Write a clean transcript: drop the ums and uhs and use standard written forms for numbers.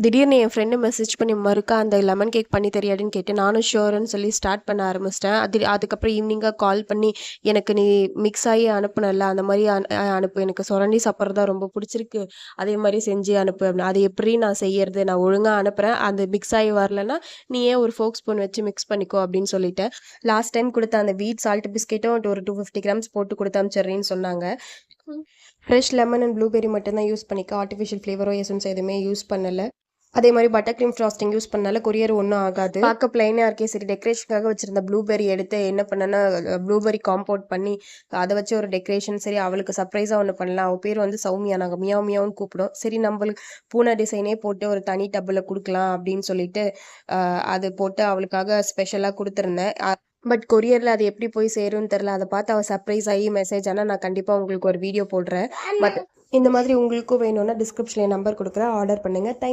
திடீர்னு என் friend message பண்ணி மறுக்கா அந்த லெமன் கேக் பண்ணி தெரியாதுன்னு கேட்டு நானும் ஷுவர்ன்னு சொல்லி ஸ்டார்ட் பண்ண ஆரம்பிச்சிட்டேன். அதுக்கப்புறம் ஈவினிங்காக கால் பண்ணி எனக்கு நீ மிக்ஸ் ஆகி அனுப்புனல அந்த மாதிரி அனுப்பு, எனக்கு சுரண்டி சாப்பிட்றது தான் ரொம்ப பிடிச்சிருக்கு, அதே மாதிரி செஞ்சு அனுப்பு அப்படின்னு. அது எப்படி நான் செய்யறது, நான் ஒழுங்காக அனுப்புகிறேன், அந்த மிக்ஸ் ஆகி வரலன்னா நீ ஏன் ஒரு ஃபோக் ஸ்பூன் வச்சு மிக்ஸ் பண்ணிக்கோ அப்படின்னு சொல்லிட்டேன். லாஸ்ட் டைம் கொடுத்த அந்த வீட் சால்ட் பிஸ்கெட்டும் ஒரு 250 கிராம்ஸ் போட்டு கொடுத்து அனுப்பிச்சிட்றேன்னு சொன்னாங்க. ஃப்ரெஷ் லெமன் அண்ட் ப்ளூபெர்ரி மட்டும்தான் யூஸ் பண்ணிக்க, ஆர்டிஃபிஷியல் ஃப்ளேவரோ எசன்ஸ் எதுவுமே யூஸ் பண்ணலை. அதே மாதிரி பட்டர் க்ரீம் ஃப்ராஸ்டிங் யூஸ் பண்ணால கொரியர் ஒன்றும் ஆகாது. பார்க்க பிளைனாக இருக்கே சரி டெக்கரேஷனுக்காக வச்சிருந்த ப்ளூபெர்ரி எடுத்து என்ன பண்ணேன்னா ப்ளூபெர்ரி காம்பவுண்ட் பண்ணி அதை வச்சு ஒரு டெக்கரேஷன். சரி அவளுக்கு சர்ப்ரைஸாக ஒன்று பண்ணலாம், அவள் பேர் வந்து சௌமியா, நாங்கள் மியாவ் மியாவுன்னு கூப்பிடும். சரி நம்மளுக்கு பூனை டிசைனே போட்டு ஒரு தனி டப்பில் கொடுக்கலாம் அப்படின்னு சொல்லிட்டு அது போட்டு அவளுக்காக ஸ்பெஷலாக கொடுத்துருந்தேன். பட் கொரியரில் அது எப்படி போய் சேரும்னு தெரில. அதை பார்த்து அவள் சர்ப்ரைஸ் ஆகி மெசேஜ் ஆனால் நான் கண்டிப்பாக உங்களுக்கு ஒரு வீடியோ போடுறேன். பட் இந்த மாதிரி உங்களுக்கும் வேணும்னா டிஸ்கிரிப்ஷனில் நம்பர் கொடுக்குறேன், ஆர்டர் பண்ணுங்கள்.